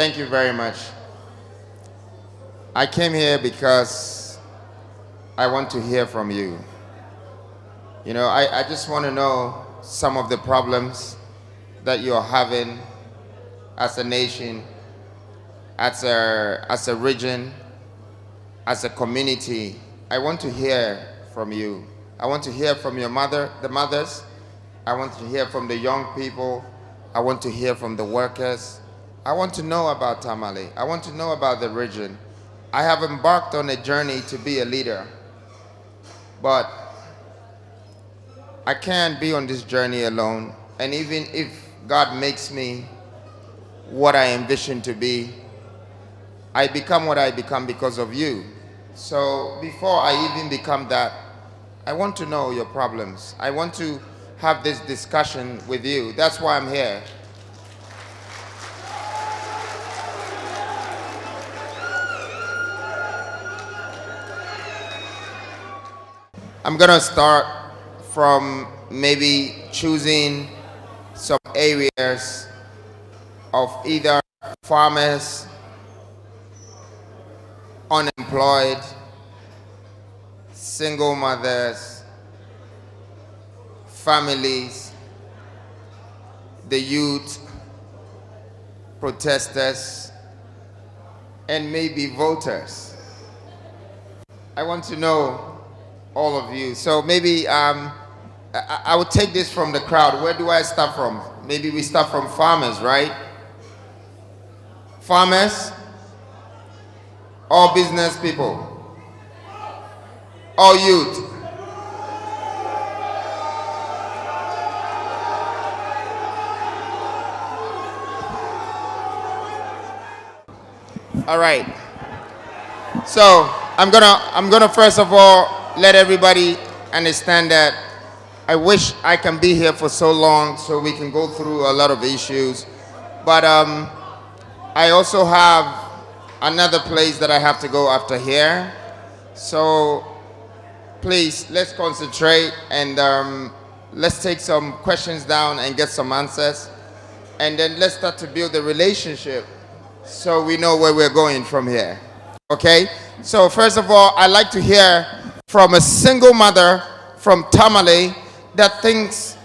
Thank you very much. I came here because I want to hear from you. You know, I just want to know some of the problems that you're having as a nation, as a region, as a community. I want to hear from you. I want to hear from the mothers. I want to hear from the young people. I want to hear from the workers. I want to know about Tamale. I want to know about the region. I have embarked on a journey to be a leader, but I can't be on this journey alone. And even if God makes me what I envision to be, I become what I become because of you. So before I even become that, I want to know your problems. I want to have this discussion with you. That's why I'm here. I'm gonna start from maybe choosing some areas of either farmers, unemployed, single mothers, families, the youth, protesters, and maybe voters. I want to know all of you. So maybe I would take this from the crowd. Where do I start from? Maybe we start from farmers, right? Farmers, all business people, all youth. All right. So I'm gonna first of all let everybody understand that I wish I can be here for so long so we can go through a lot of issues, but I also have another place that I have to go after here. So please, let's concentrate and let's take some questions down and get some answers, and then let's start to build a relationship so we know where we're going from here. Okay? So first of all, I'd like to hear from a single mother from Tamale that thinks,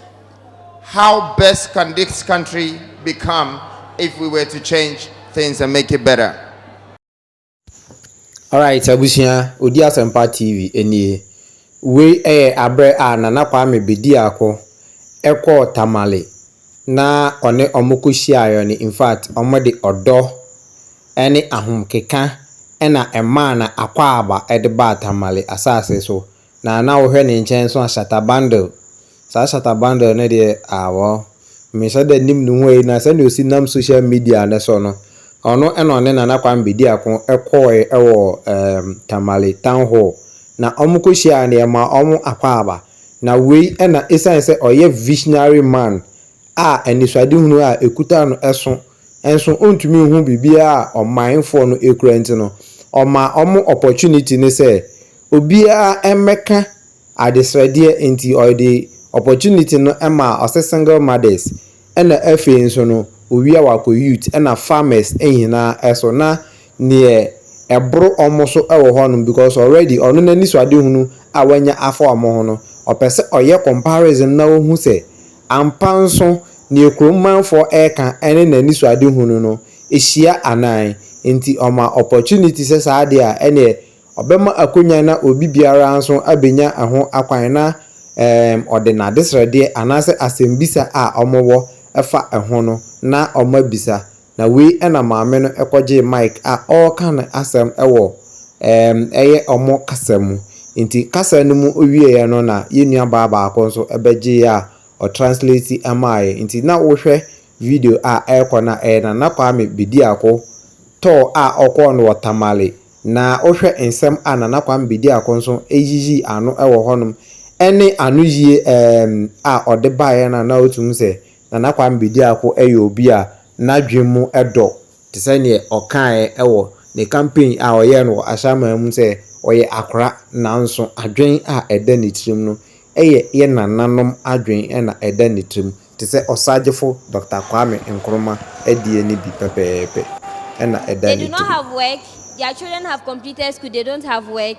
how best can this country become if we were to change things and make it better? All right, Abusia, Odi Asempa TV, eni we abre a Nana Kwame beadiako eko Tamale na one omokohia ni, in fact omode odo ene ahomkeka ena emana akwaba edeba Tamale asase so na wo hwe ne nchen so ashata bundle sa ashata bundle ne de awo me so de nim nu ho na se ne osi nam social media ne so no ono eno ne Nana Kwame beadiako ekoe ewo Tamale town hall na omokohia ne ma omo akwaba na we ena esanse oye visionary man a eniswade hunu a ekuta no enso ontumi hu bibia o mindful no ekurant no oma omo opportunity ne say obia emeka adesrede enti oide opportunity no ema o single mothers ena afi nso no owia wako youth ena farmers ehina eso na ne ebro omo so ewo honum because already onu na niswade hunu awanya afọ omo ho no opese oye comparison na wo hu say ampanso ne ekromanfo eka ene na niswade hunu no ehia anan enti oma opportunity se saade a ene obema akonya na obi biara nso abenya aho akwan na odena desrede anase asembisa a omowo efa eho no na omabisa na we ena maame no ekoje mic a all kan asem ewo eye omo kasamu enti kasa no mu owie ye no na yenua baba akonso ebeje ya o translate amaye enti na wo hwe video a ekọ na Nana Kwame beadiako to a okọ no Tamale na wo hwe ensem a Nana Kwame beadiako nso eyiyi ano ewo honum ene anu yie a ode bae na otum se Nana Kwame beadiako obi a nadwemu edo tese ne okae ewo ne campaign a oye no ashama mu se oye akra na nso adwen a eda ne tirim no ye nananom adwen na eda ne tirim tese osagefo Dr. Kwame Nkrumah edie ne bi pepepe. ɛna ɛda They ne do not tiri. have work. Their children have completed school. They don't have work.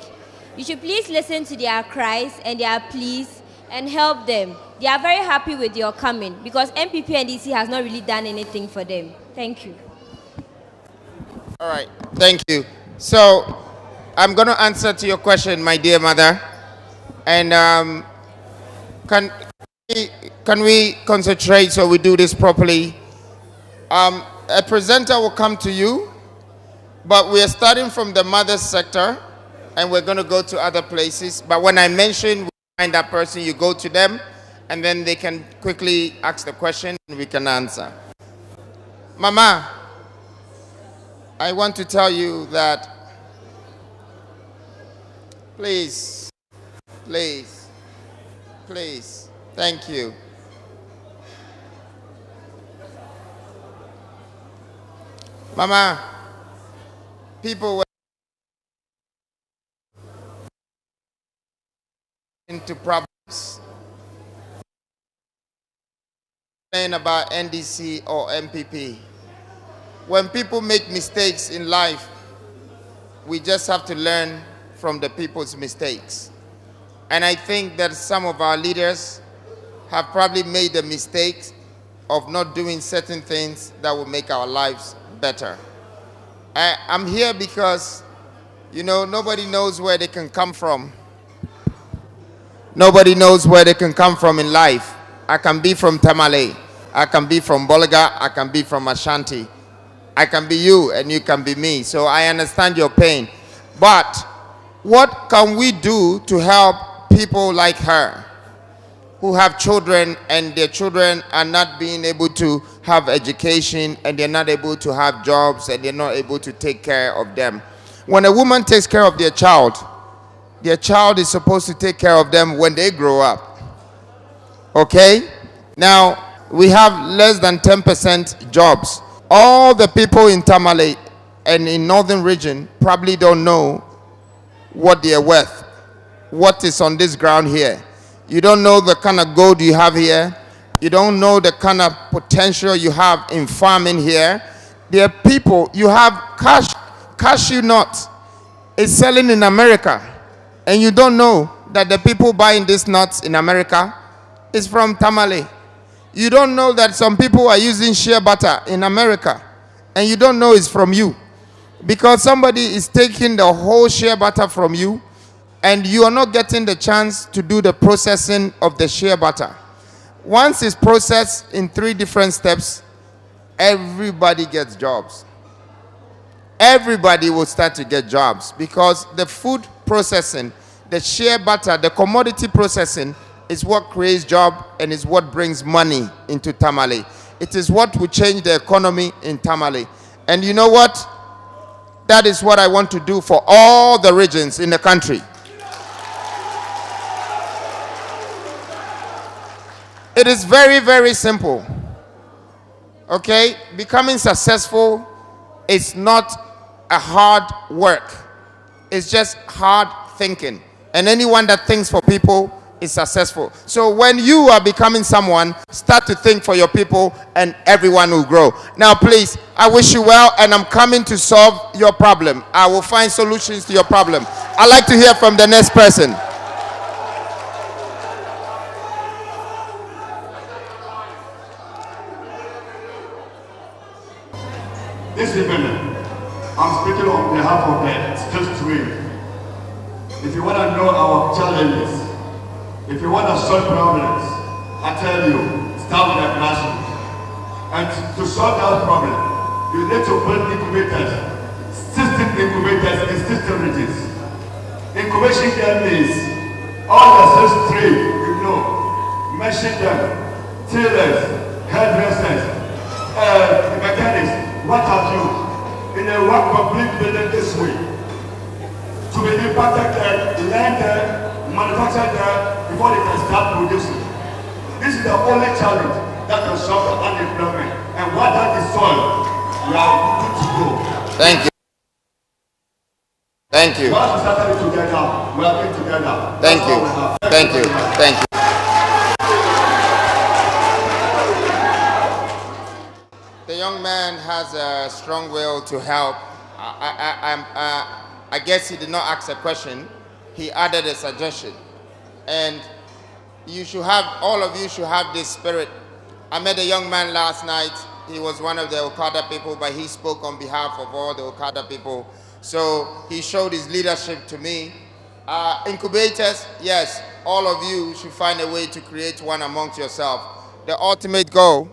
You should please listen to their cries and their pleas and help them. They are very happy with your coming because MPP and DC has not really done anything for them. Thank you. All right, thank you. So I'm going to answer to your question, my dear mother. And can we concentrate so we do this properly? A presenter will come to you, but we are starting from the mother sector, and we're going to go to other places. But when I mention we find that person, you go to them, and then they can quickly ask the question, and we can answer. Mama, I want to tell you that, please, thank you. Mama, people were into problems saying about NDC or MPP. When people make mistakes in life, we just have to learn from the people's mistakes. And I think that some of our leaders have probably made the mistake of not doing certain things that will make our lives better. I'm here because, you know, nobody knows where they can come from. Nobody knows where they can come from in life. I can be from Tamale. I can be from Bolaga. I can be from Ashanti. I can be you and you can be me. So I understand your pain. But what can we do to help people like her who have children and their children are not being able to have education and they're not able to have jobs and they're not able to take care of them? When a woman takes care of their child is supposed to take care of them when they grow up. Okay? Now, we have less than 10% jobs. All the people in Tamale and in northern region probably don't know what they are worth, what is on this ground here. You don't know the kind of gold you have here. You don't know the kind of potential you have in farming here. There are people, you have cashew nuts. It's selling in America. And you don't know that the people buying these nuts in America is from Tamale. You don't know that some people are using shea butter in America. And you don't know it's from you. Because somebody is taking the whole shea butter from you and you are not getting the chance to do the processing of the shea butter. Once it's processed in 3 different steps, everybody gets jobs. Everybody will start to get jobs because the food processing, the shea butter, the commodity processing is what creates job and is what brings money into Tamale. It is what will change the economy in Tamale. And you know what? That is what I want to do for all the regions in the country. It is very, very simple. Okay? Becoming successful is not a hard work. It's just hard thinking. And anyone that thinks for people is successful. So when you are becoming someone, start to think for your people and everyone will grow. Now please, I wish you well and I'm coming to solve your problem. I will find solutions to your problem. I'd like to hear from the next person. This evening, I'm speaking on behalf of the State Stream. If you want to know our challenges, if you want to solve problems, I tell you, start with the classroom. And to solve that problem, you need to build incubators, 16 incubators in 16 regions. Incubation care means all the 6 trades, you know, mention them, tailors, hairdressers, mechanics, what have you, in a work complete building this way. To be impacted there, learn there, manufacture there before they can start producing. This is the only challenge that can solve the unemployment. And what that is solved, we are good to go. Thank you. Thank you. Once we started it together, we are in together. Thank you. Thank you. Thank you. The young man man has a strong will to help. I guess he did not ask a question. He added a suggestion. And you should have, all of you should have this spirit. I met a young man last night. He was one of the Okada people, but he spoke on behalf of all the Okada people. So he showed his leadership to me. Incubators, yes, all of you should find a way to create one amongst yourself. The ultimate goal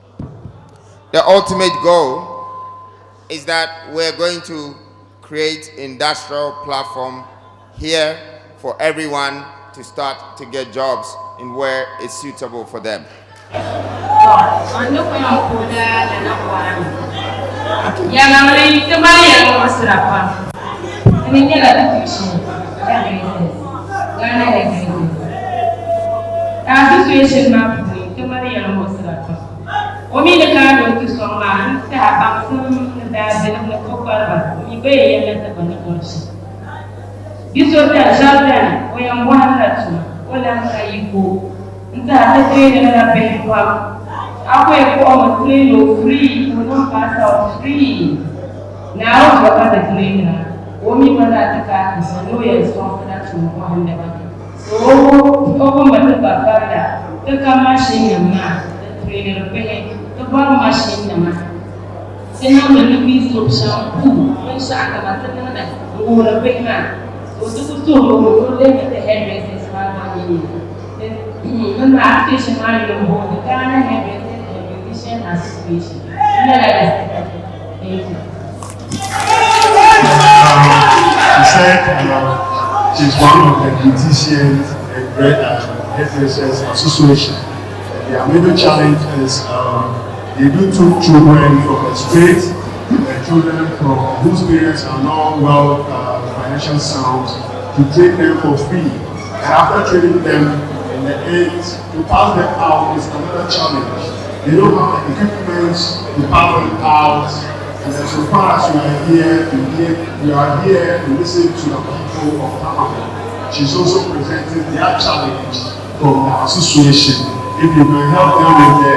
is that we're going to create industrial platform here for everyone to start to get jobs in where it's suitable for them. She's one of the beauticians and hairdressers association. Their major challenge is they do took children from the streets, children from whose parents are not well financial sound, to train them for free. And after training them in the end, to pass them out is another challenge. They don't have the equipment to pass them out. And so far as you are here to listen to the people of Tamale. She's also presenting their challenge from the association. If you can help them with the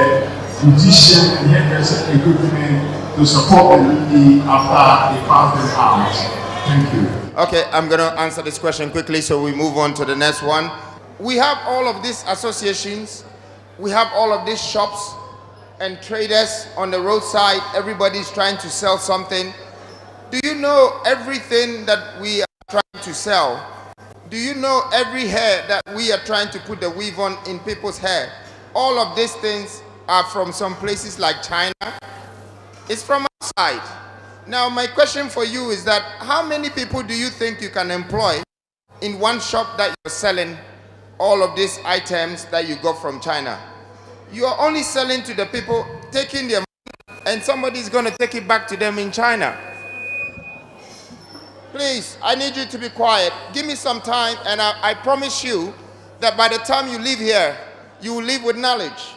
beautician and hairdresser equipment to support the needy after they pass them out. Thank you. Okay, I'm going to answer this question quickly so we move on to the next one. We have all of these associations. We have all of these shops and traders on the roadside. Everybody's trying to sell something. Do you know everything that we are trying to sell? Do you know every hair that we are trying to put the weave on in people's hair? All of these things are from some places like China. It's from outside. Now my question for you is that how many people do you think you can employ in one shop that you're selling all of these items that you got from China? You are only selling to the people, taking their money, and somebody's going to take it back to them in China. Please, I need you to be quiet. Give me some time, and I promise you that by the time you leave here, you will leave with knowledge.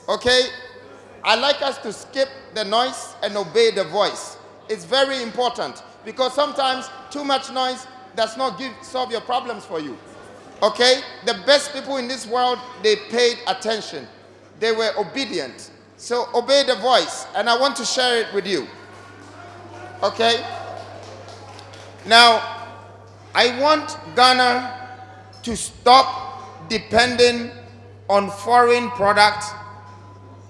Okay? I like us to skip the noise and obey the voice. It's very important because sometimes too much noise does not solve your problems for you. Okay? The best people in this world, they paid attention. They were obedient. So obey the voice, and I want to share it with you. Okay? Now, I want Ghana to stop depending on foreign products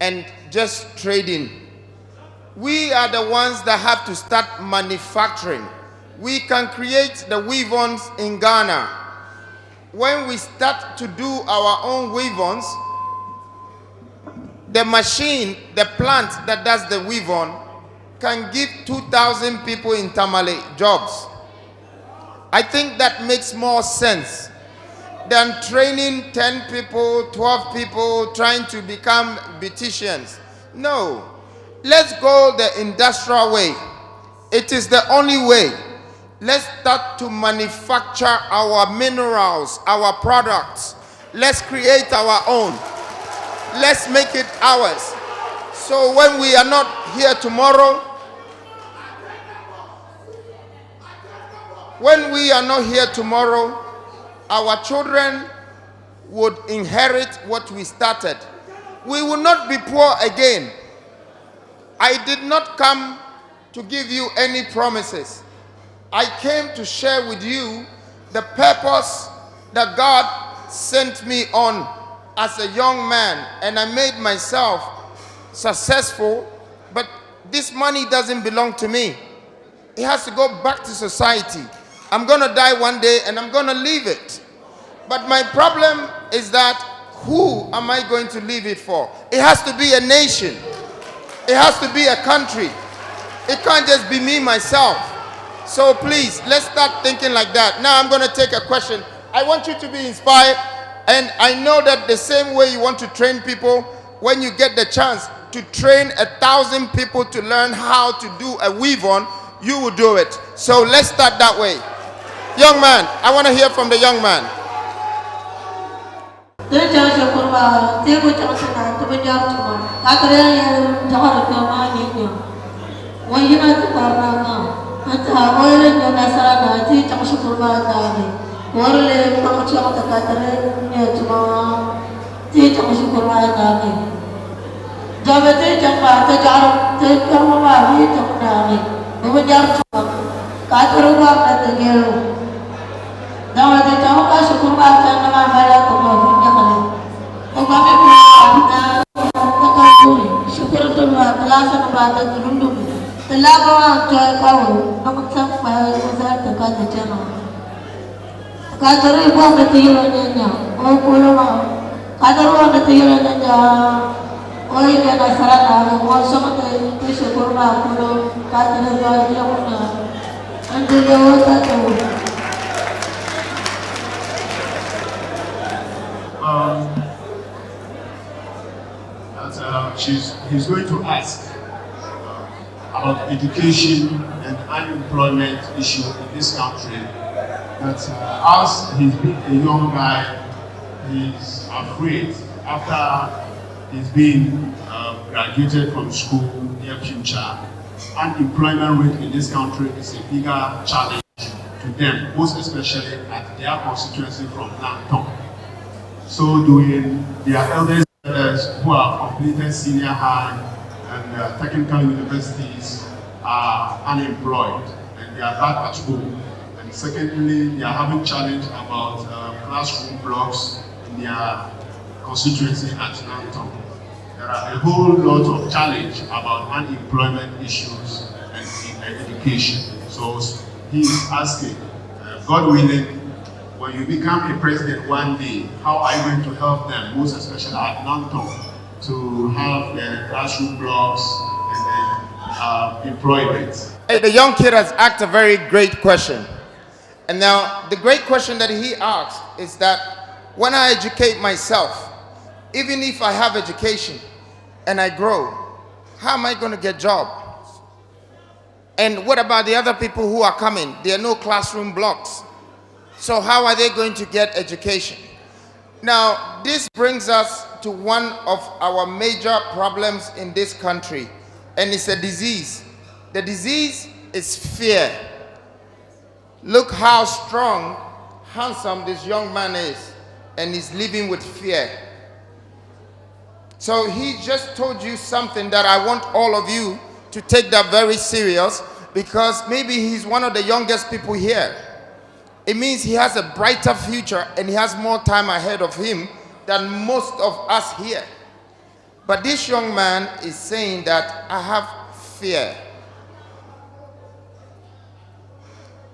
and just trading. We are the ones that have to start manufacturing. We can create the weave-ons in Ghana. When we start to do our own weave-ons, the machine, the plant that does the weave-on can give 2,000 people in Tamale jobs. I think that makes more sense than training 10 people, 12 people, trying to become beauticians. No, let's go the industrial way. It is the only way. Let's start to manufacture our minerals, our products. Let's create our own. Let's make it ours. So when we are not here tomorrow, our children would inherit what we started. We will not be poor again. I did not come to give you any promises. I came to share with you the purpose that God sent me on as a young man, and I made myself successful, but this money doesn't belong to me. It has to go back to society. I'm going to die one day and I'm going to leave it. But my problem is that who am I going to leave it for? It has to be a nation. It has to be a country. It can't just be me, myself. So please, let's start thinking like that. Now I'm going to take a question. I want you to be inspired. And I know that the same way you want to train people, when you get the chance to train 1,000 people to learn how to do a weave on, you will do it. So let's start that way. Young man, I want to hear from the young man. He's going to ask about education and unemployment issue in this country. That as he's been a young guy, he's afraid after he's been graduated from school near future. Unemployment rate in this country is a bigger challenge to them, most especially at their constituency from Nanton. So doing their elders who have completed senior high and technical universities are unemployed and they are back at school. And secondly, they are having challenge about classroom blocks in their constituency at Nanton. There are a whole lot of challenge about unemployment issues and education. So he's asking, God willing, when you become a president one day, how are you going to help them, most especially at Nanton, to have classroom blocks and employment? Hey, the young kid has asked a very great question. And now, the great question that he asked is that when I educate myself, even if I have education and I grow, how am I going to get jobs? And what about the other people who are coming? There are no classroom blocks. So how are they going to get education? Now, this brings us to one of our major problems in this country, and it's a disease. The disease is fear. Look how strong, handsome this young man is, and he's living with fear. So he just told you something that I want all of you to take that very serious, because maybe he's one of the youngest people here. It means he has a brighter future and he has more time ahead of him than most of us here. But this young man is saying that I have fear.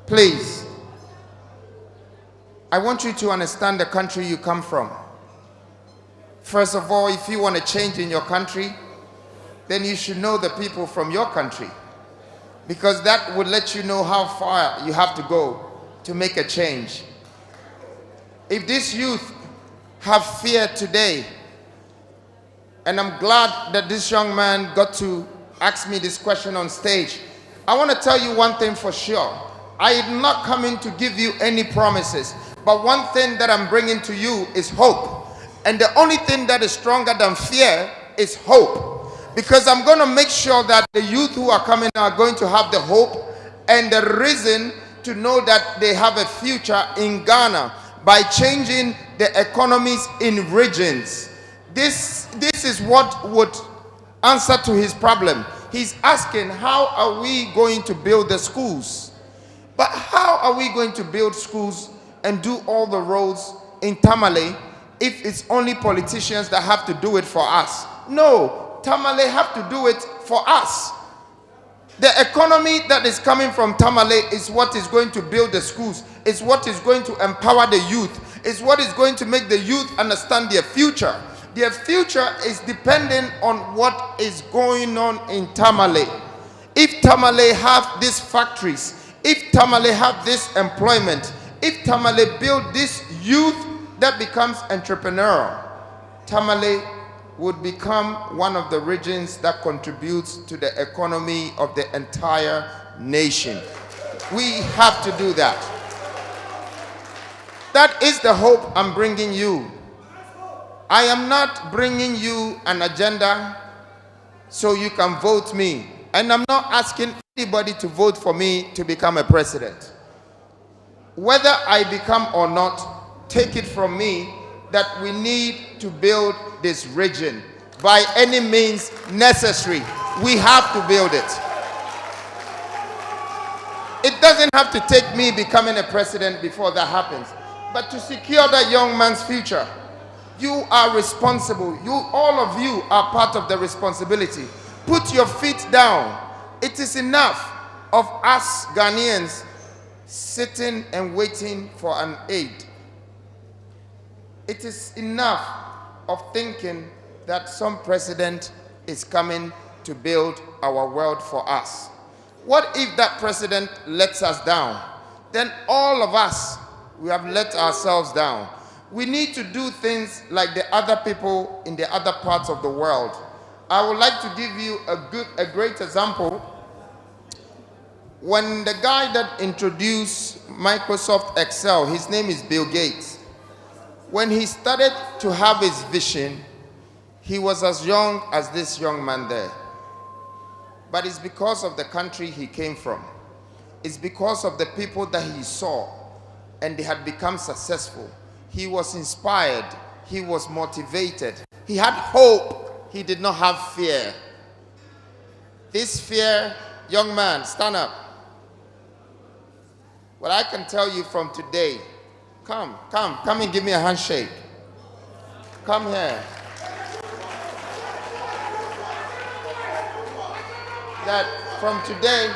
Please, I want you to understand the country you come from. First of all, if you want to change in your country, then you should know the people from your country, because that would let you know how far you have to go to make a change. If this youth have fear today, and I'm glad that this young man got to ask me this question on stage, I want to tell you one thing for sure. I am not coming to give you any promises, but one thing that I'm bringing to you is hope. And the only thing that is stronger than fear is hope, because I'm going to make sure that the youth who are coming are going to have the hope and the reason to know that they have a future in Ghana by changing the economies in regions. This is what would answer to his problem. He's asking, how are we going to build the schools? But how are we going to build schools and do all the roads in Tamale if it's only politicians that have to do it for us? No, Tamale have to do it for us. The economy that is coming from Tamale is what is going to build the schools. It's what is going to empower the youth. It's what is going to make the youth understand their future. Their future is dependent on what is going on in Tamale. If Tamale have these factories, if Tamale have this employment, if Tamale build this youth that becomes entrepreneurial, Tamale would become one of the regions that contributes to the economy of the entire nation. We have to do that. That is the hope I'm bringing you. I am not bringing you an agenda so you can vote me. And I'm not asking anybody to vote for me to become a president. Whether I become or not, take it from me that we need to build this region by any means necessary. We have to build it. It doesn't have to take me becoming a president before that happens. But to secure that young man's future, you are responsible. All of you are part of the responsibility. Put your feet down. It is enough of us Ghanaians sitting and waiting for an aid. It is enough of thinking that some president is coming to build our world for us. What if that president lets us down? Then all of us, we have let ourselves down. We need to do things like the other people in the other parts of the world. I would like to give you a great example. When the guy that introduced Microsoft Excel, his name is Bill Gates. When he started to have his vision, he was as young as this young man there. But it's because of the country he came from. It's because of the people that he saw, and they had become successful. He was inspired. He was motivated. He had hope. He did not have fear. This fear, young man, stand up. Well, I can tell you from today, come and give me a handshake. Come here. That from today,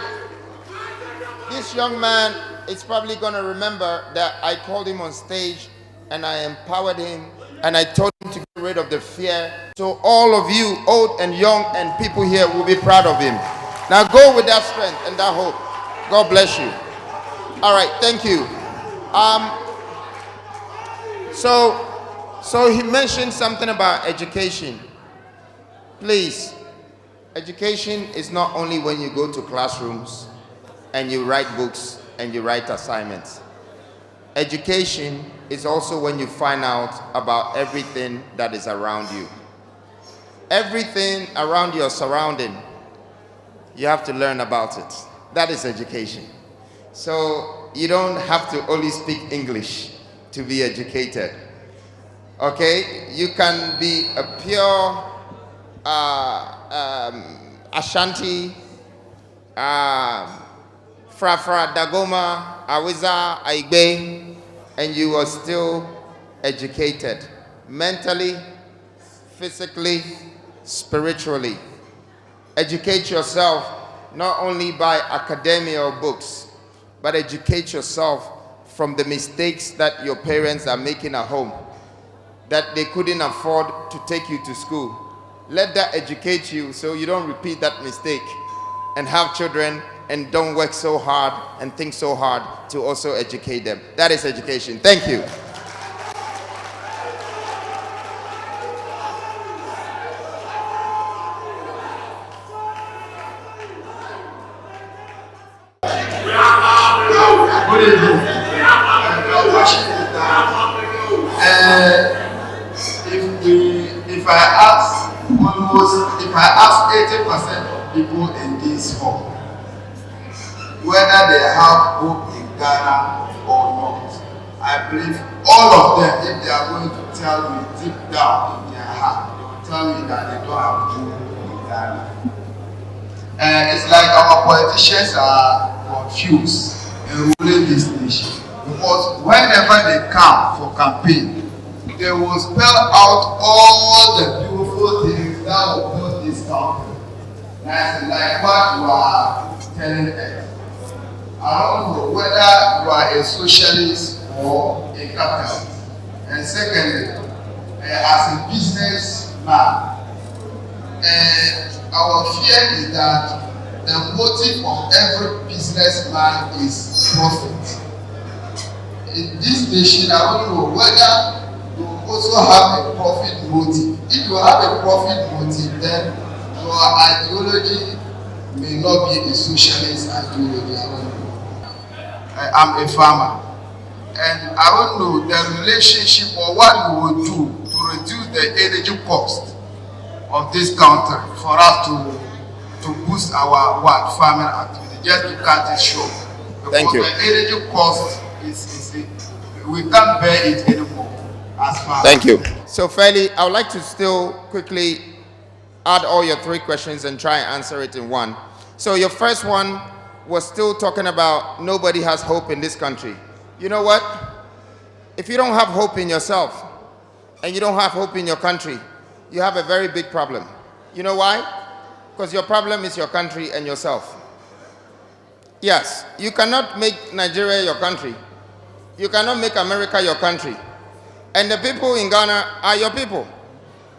this young man is probably going to remember that I called him on stage and I empowered him and I told him to get rid of the fear. So all of you, old and young and people here, will be proud of him. Now go with that strength and that hope. God bless you. All right, thank you. So he mentioned something about education. Please, education is not only when you go to classrooms and you write books and you write assignments. Education is also when you find out about everything that is around you. Everything around your surrounding, you have to learn about it. That is education. So you don't have to only speak English to be educated. Okay? You can be a pure Ashanti, Frafra, Dagoma, Awiza, Aigbe, and you are still educated mentally, physically, spiritually. Educate yourself not only by academia or books, but educate yourself from the mistakes that your parents are making at home, that they couldn't afford to take you to school. Let that educate you so you don't repeat that mistake and have children and don't work so hard and think so hard to also educate them. That is education. Thank you. Good evening. If I ask 80% of people in this hall whether they have hope in Ghana or not, I believe all of them, if they are going to tell me deep down in their heart, they will tell me that they don't have hope in Ghana. It's like our politicians are confused in ruling this nation. Because whenever they come for campaign, they will spell out all the beautiful things that will build this country. That's like what you are telling us. I don't know whether you are a socialist or a capitalist. And secondly, as a businessman, our fear is that the motive of every businessman is profit. In this nation, I don't know whether you also have a profit motive. If you have a profit motive, then your ideology may not be a socialist ideology. I don't know. I'm a farmer, and I don't know the relationship or what we will do to reduce the energy cost of this country for us to boost our farming activity, just to cut it short. Because Thank you. The energy cost we can't bear it anymore as far. Thank you. So fairly, I would like to still quickly add all your 3 questions and try and answer it in one. So your first one was still talking about nobody has hope in this country. You know what? If you don't have hope in yourself and you don't have hope in your country, you have a very big problem. You know why? Because your problem is your country and yourself. Yes, you cannot make Nigeria your country. You cannot make America your country. And the people in Ghana are your people.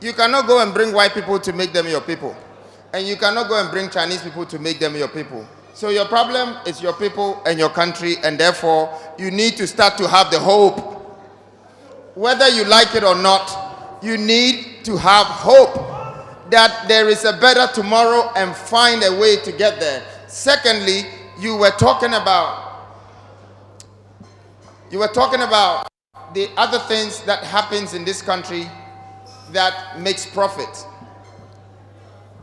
You cannot go and bring white people to make them your people. And you cannot go and bring Chinese people to make them your people. So your problem is your people and your country, and therefore you need to start to have the hope. Whether you like it or not, you need to have hope that there is a better tomorrow and find a way to get there. Secondly, you were talking about the other things that happens in this country that makes profit.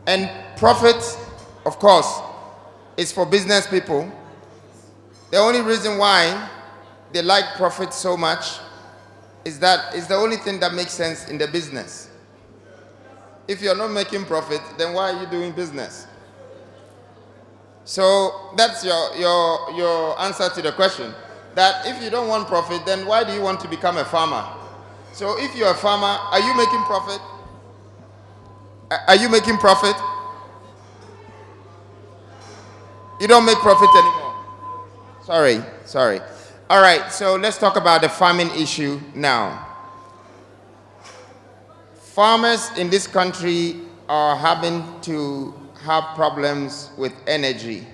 And profit, of course, is for business people. The only reason why they like profit so much is that it's the only thing that makes sense in the business. If you're not making profit, then why are you doing business? So that's your answer to the question. That if you don't want profit, then why do you want to become a farmer? So if you're a farmer, are you making profit? Are you making profit? You don't make profit anymore. Sorry. All right, so let's talk about the farming issue now. Farmers in this country are having to have problems with energy.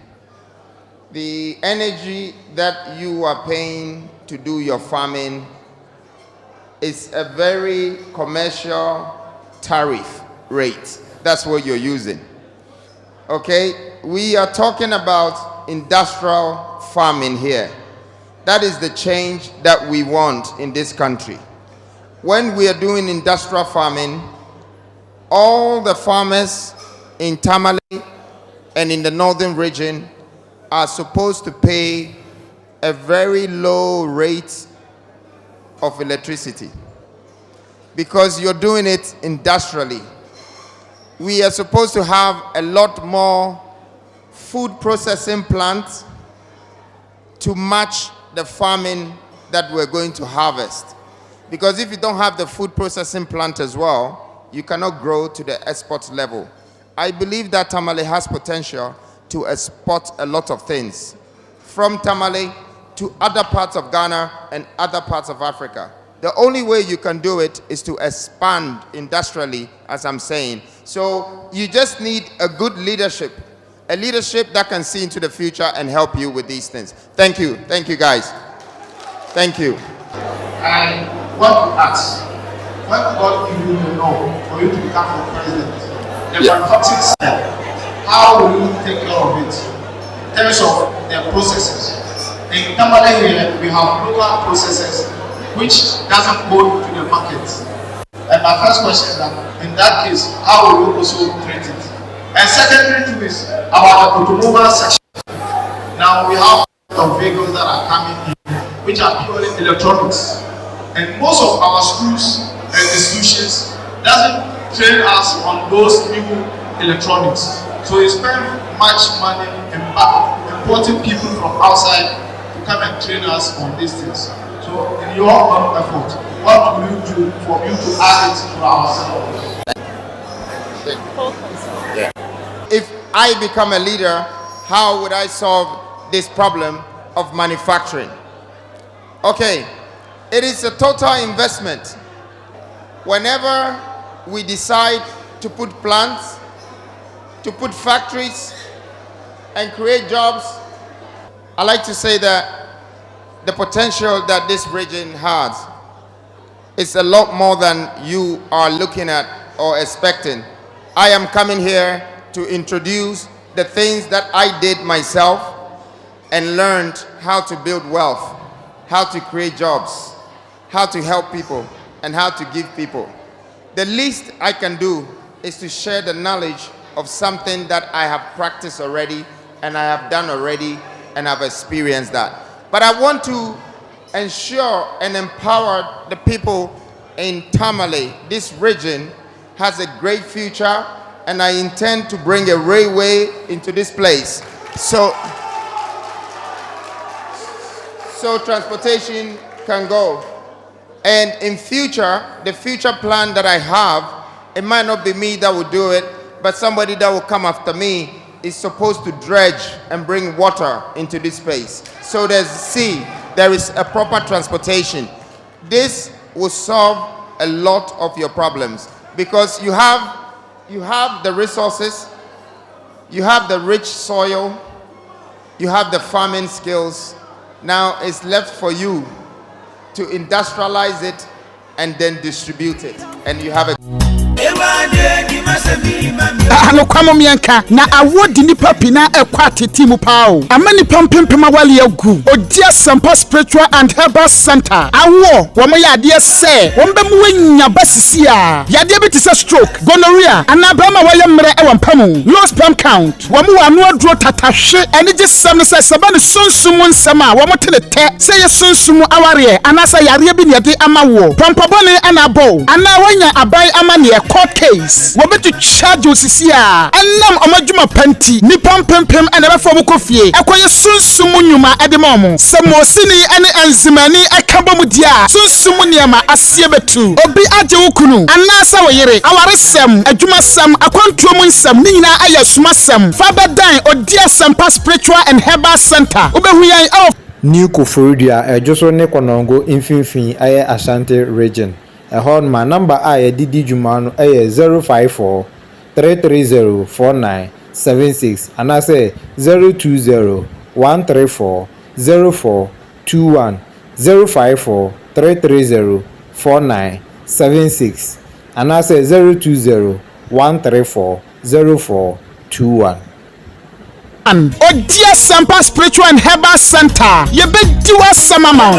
The energy that you are paying to do your farming is a very commercial tariff rate. That's what you're using. Okay, we are talking about industrial farming here. That is the change that we want in this country. When we are doing industrial farming, all the farmers in Tamale and in the northern region are supposed to pay a very low rate of electricity because you're doing it industrially. We are supposed to have a lot more food processing plants to match the farming that we're going to harvest. Because if you don't have the food processing plant as well, you cannot grow to the export level. I believe that Tamale has potential to export a lot of things from Tamale to other parts of Ghana and other parts of Africa. The only way you can do it is to expand industrially, as I'm saying. So you just need a good leadership, a leadership that can see into the future and help you with these things. Thank you guys. Thank you. I want to ask, when God give you the law for you to become the president, the manufacturing side, how will you take care of it in terms of the processes? In Tamale here, we have local processes which doesn't go to the market. And my first question is that, in that case, how will you also treat it? And secondly to is about the automobile section. Now we have a lot of vehicles that are coming in, which are purely electronics. And most of our schools and institutions doesn't train us on those new electronics. So you spend much money importing people from outside to come and train us on these things. So in your own effort, what will you do for you to add it to ourselves? Yeah. If I become a leader, how would I solve this problem of manufacturing? Okay, it is a total investment. Whenever we decide to put plants, to put factories, and create jobs, I like to say that the potential that this region has is a lot more than you are looking at or expecting. I am coming here to introduce the things that I did myself and learned how to build wealth, how to create jobs, how to help people, and how to give people. The least I can do is to share the knowledge of something that I have practiced already and I have done already and I've experienced that. But I want to ensure and empower the people in Tamale. This region has a great future, and I intend to bring a railway into this place. So transportation can go. And in future, the future plan that I have, it might not be me that will do it, but somebody that will come after me is supposed to dredge and bring water into this space. So there is a proper transportation. This will solve a lot of your problems because you have the resources, you have the rich soil, you have the farming skills. Now it's left for you to industrialize it and then distribute it, and you have a ano kwamo mianka na awodi nipa pina ekwa tete mu pao amani pampempema wale agu odia sampa spiritual and herbal center awo wo mo yade se wo mbe mu wanya basisi a yade bi tise stroke gonorrhea anabama wale mre e wampamu low sperm count wo mo wanu aduro tatahwe ene je sam se saba ne sunsumu nsama wo mo tenete se ye sunsumu aware anasa yare bi ne yade amawo pampabone anabo ana wanya abai amane court case wo betu charge osisi a enam omadwuma panti ni pampempem ene be fo bokofie ekoye sunsumu nyuma edemom samosini ene enzimani akabom dia sunsumu niama asie betu obi age wukunu anasa woyere awaresem adwuma sam akwantuom nsam ni nyina aya sumasam fabadan odia sampa spiritual and herbal center obehuyan of New Koforidua ejoso ne konongo infinfin aye Ashanti region. Ehon ma number aye didi juma no aye 054 330 4976 and I say 020 134 0421 054 330 4976 and I say 020 134 0421. Odia Sampa Spiritual and Herbal Center. You be do us some amount.